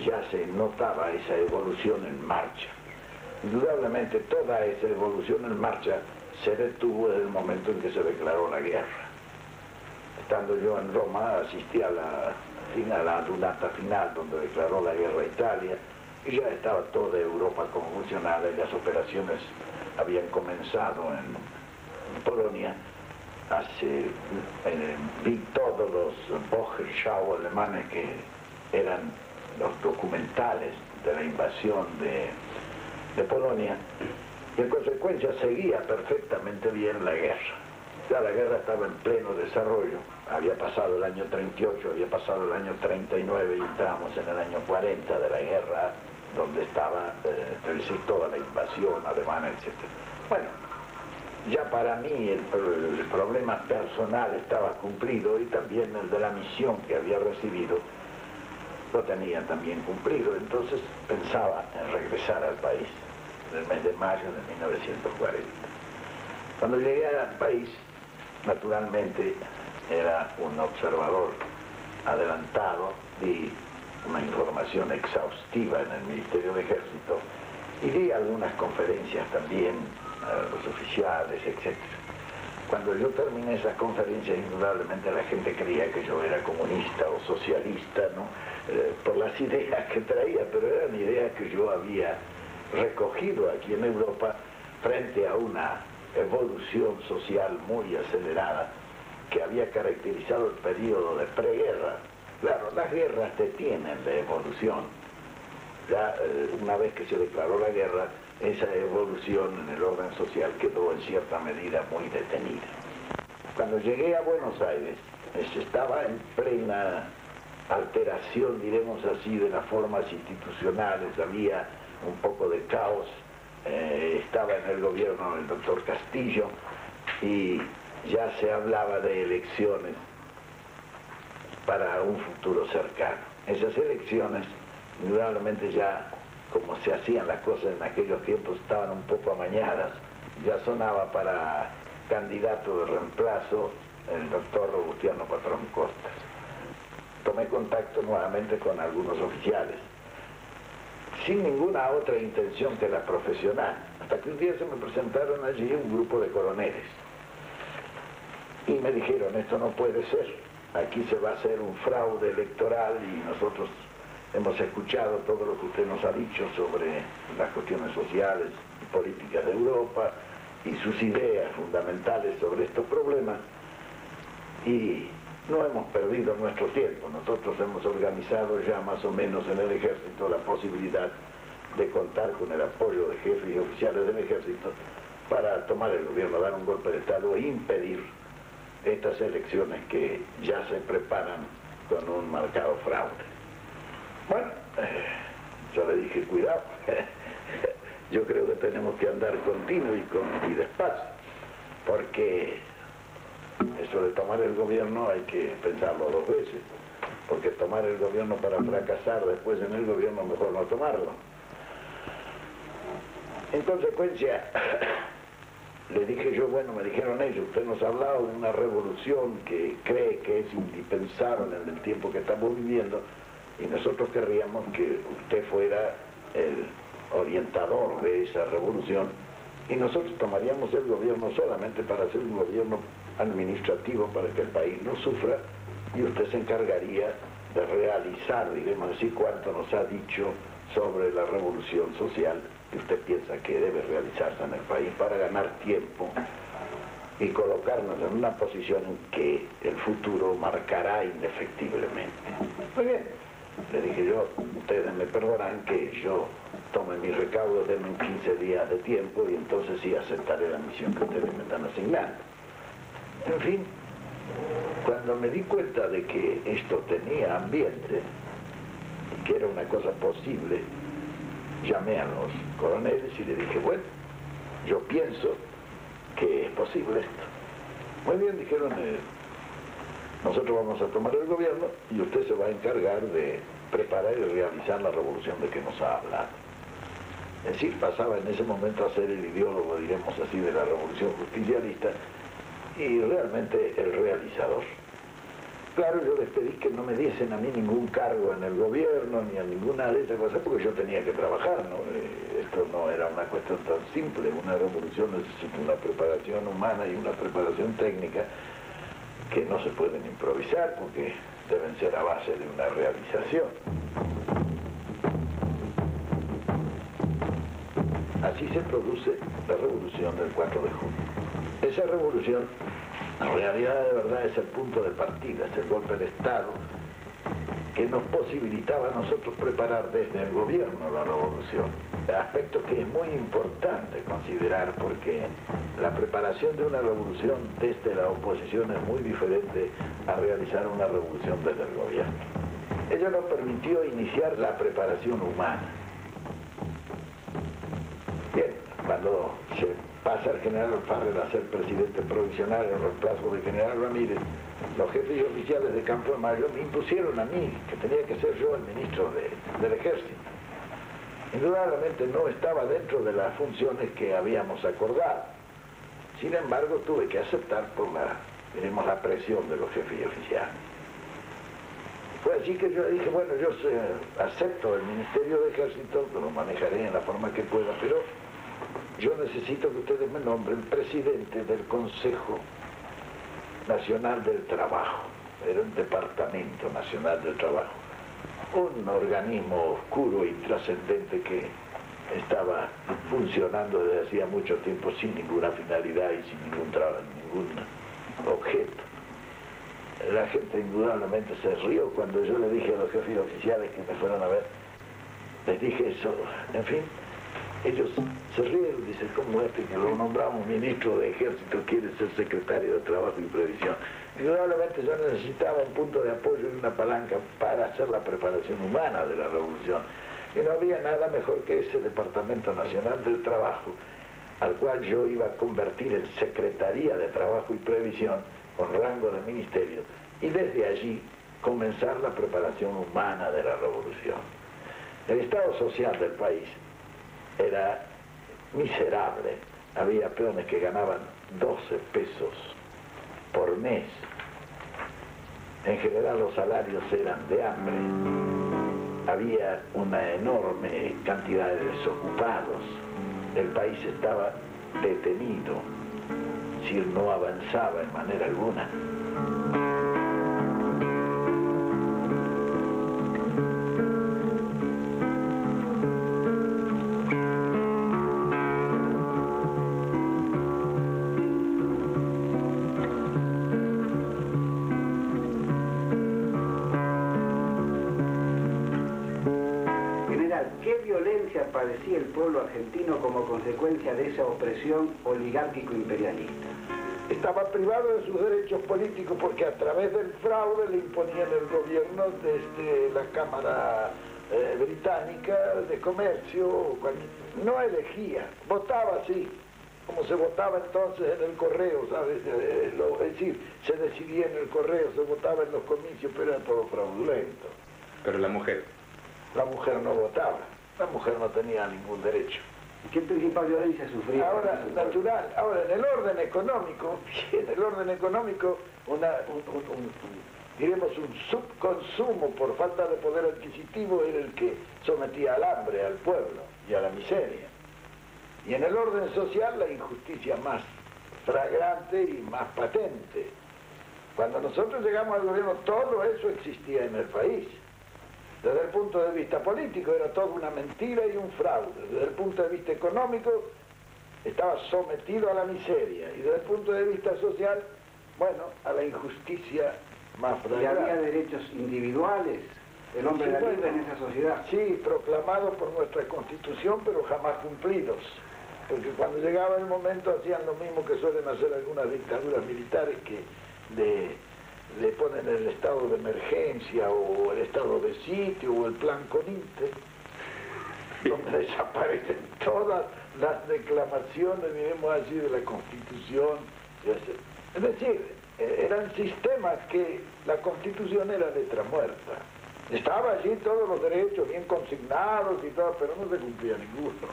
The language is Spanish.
ya se notaba esa evolución en marcha. Indudablemente toda esa evolución en marcha se detuvo desde el momento en que se declaró la guerra. Estando yo en Roma, asistí a la lunata final donde declaró la guerra a Italia, y ya estaba toda Europa convulsionada y las operaciones habían comenzado en Polonia. Vi todos los Wochenschau alemanes que eran los documentales de la invasión de Polonia, y en consecuencia seguía perfectamente bien la guerra. Ya la guerra estaba en pleno desarrollo, había pasado el año 38, había pasado el año 39 y estábamos en el año 40 de la guerra, donde estaba, toda la invasión alemana, etc. Bueno, ya para mí el problema personal estaba cumplido, y también el de la misión que había recibido lo tenía también cumplido. Entonces pensaba en regresar al país en el mes de mayo de 1940. Cuando llegué al país, naturalmente era un observador adelantado, di una información exhaustiva en el Ministerio de Ejército y di algunas conferencias también a los oficiales, etc. Cuando yo terminé esas conferencias, indudablemente la gente creía que yo era comunista o socialista, ¿no? Por las ideas que traía, pero eran ideas que yo había recogido aquí en Europa frente a una evolución social muy acelerada que había caracterizado el periodo de preguerra. Claro, las guerras detienen la evolución. Ya una vez que se declaró la guerra, esa evolución en el orden social quedó en cierta medida muy detenida. Cuando llegué a Buenos Aires, estaba en plena alteración, diremos así, de las formas institucionales, había un poco de caos, estaba en el gobierno el doctor Castillo y ya se hablaba de elecciones para un futuro cercano. Esas elecciones, indudablemente ya, como se hacían las cosas en aquellos tiempos, estaban un poco amañadas. Ya sonaba para candidato de reemplazo el doctor Robustiano Patrón Costas. Tomé contacto nuevamente con algunos oficiales, sin ninguna otra intención que la profesional, hasta que un día se me presentaron allí un grupo de coroneles y me dijeron: esto no puede ser, aquí se va a hacer un fraude electoral y nosotros hemos escuchado todo lo que usted nos ha dicho sobre las cuestiones sociales y políticas de Europa y sus ideas fundamentales sobre estos problemas, y no hemos perdido nuestro tiempo. Nosotros hemos organizado ya más o menos en el ejército la posibilidad de contar con el apoyo de jefes y oficiales del ejército para tomar el gobierno, dar un golpe de estado e impedir estas elecciones que ya se preparan con un marcado fraude. Bueno, yo le dije: cuidado, yo creo que tenemos que andar continuo y despacio, porque eso de tomar el gobierno hay que pensarlo dos veces, porque tomar el gobierno para fracasar después en el gobierno, mejor no tomarlo. En consecuencia, le dije yo: bueno, me dijeron ellos, usted nos ha hablado de una revolución que cree que es indispensable en el tiempo que estamos viviendo, y nosotros querríamos que usted fuera el orientador de esa revolución, y nosotros tomaríamos el gobierno solamente para hacer un gobierno administrativo para que el país no sufra, y usted se encargaría de realizar, digamos así, cuanto nos ha dicho sobre la revolución social que usted piensa que debe realizarse en el país para ganar tiempo y colocarnos en una posición en que el futuro marcará indefectiblemente. Muy bien, le dije yo: ustedes me perdonarán que yo tome mis recaudos, denme 15 días de tiempo y entonces sí aceptaré la misión que ustedes me están asignando. En fin, cuando me di cuenta de que esto tenía ambiente y que era una cosa posible, llamé a los coroneles y le dije: bueno, yo pienso que es posible esto. Muy bien, dijeron, nosotros vamos a tomar el gobierno y usted se va a encargar de preparar y realizar la revolución de que nos ha hablado. Es decir, pasaba en ese momento a ser el ideólogo, diremos así, de la revolución justicialista y realmente el realizador. Claro, yo les pedí que no me diesen a mí ningún cargo en el gobierno ni a ninguna de esas cosas porque yo tenía que trabajar, ¿no? Esto no era una cuestión tan simple. Una revolución necesita una preparación humana y una preparación técnica que no se pueden improvisar porque deben ser a base de una realización. Así se produce la revolución del 4 de junio. Esa revolución, en realidad, de verdad, es el punto de partida, es el golpe de Estado que nos posibilitaba a nosotros preparar desde el gobierno la revolución. Aspecto que es muy importante considerar porque la preparación de una revolución desde la oposición es muy diferente a realizar una revolución desde el gobierno. Ello nos permitió iniciar la preparación humana. Bien, cuando se pasa el general Farrell a ser presidente provisional en reemplazo del general Ramírez, los jefes y oficiales de Campo de Mayo me impusieron a mí, que tenía que ser yo el ministro del ejército. Indudablemente no estaba dentro de las funciones que habíamos acordado. Sin embargo, tuve que aceptar por la presión de los jefes y oficiales. Fue así que yo dije, bueno, yo acepto el Ministerio de Ejército, lo manejaré en la forma que pueda, pero yo necesito que ustedes me nombren presidente del Consejo Nacional del Trabajo. Era un Departamento Nacional del Trabajo. Un organismo oscuro y trascendente que estaba funcionando desde hacía mucho tiempo sin ninguna finalidad y sin ningún objeto. La gente indudablemente se rió cuando yo le dije a los jefes oficiales que me fueran a ver. Les dije eso, en fin, ellos se rieron, dicen, ¿cómo que lo nombramos ministro de Ejército quiere ser secretario de Trabajo y Previsión? Indudablemente yo necesitaba un punto de apoyo y una palanca para hacer la preparación humana de la revolución. Y no había nada mejor que ese Departamento Nacional del Trabajo, al cual yo iba a convertir en Secretaría de Trabajo y Previsión, con rango de ministerio, y desde allí comenzar la preparación humana de la revolución. El estado social del país era miserable. Había peones que ganaban 12 pesos por mes. En general los salarios eran de hambre. Había una enorme cantidad de desocupados. El país estaba detenido, es decir, no avanzaba en manera alguna. ¿Qué violencia padecía el pueblo argentino como consecuencia de esa opresión oligárquico-imperialista? Estaba privado de sus derechos políticos porque a través del fraude le imponían el gobierno desde la Cámara Británica de Comercio. No elegía, votaba sí, como se votaba entonces en el correo, ¿sabes? Es decir, se decidía en el correo, se votaba en los comicios, pero era todo fraudulento. Pero la mujer no votaba, la mujer no tenía ningún derecho. ¿Qué principal violencia sufría? Ahora, natural, ahora en el orden económico, diremos un subconsumo por falta de poder adquisitivo era el que sometía al hambre al pueblo y a la miseria. Y en el orden social la injusticia más flagrante y más patente. Cuando nosotros llegamos al gobierno todo eso existía en el país. Desde el punto de vista político era toda una mentira y un fraude. Desde el punto de vista económico estaba sometido a la miseria. Y desde el punto de vista social, bueno, a la injusticia más flagrante. ¿Y había derechos individuales? ¿El hombre era libre en esa sociedad? Sí, proclamados por nuestra Constitución, pero jamás cumplidos. Porque cuando llegaba el momento hacían lo mismo que suelen hacer algunas dictaduras militares que le ponen el estado de emergencia o el estado de sitio o el plan CONINTE, donde desaparecen todas las declamaciones, diremos así, de la Constitución. Es decir, eran sistemas que la Constitución era letra muerta. Estaba allí todos los derechos bien consignados y todo, pero no se cumplía ninguno.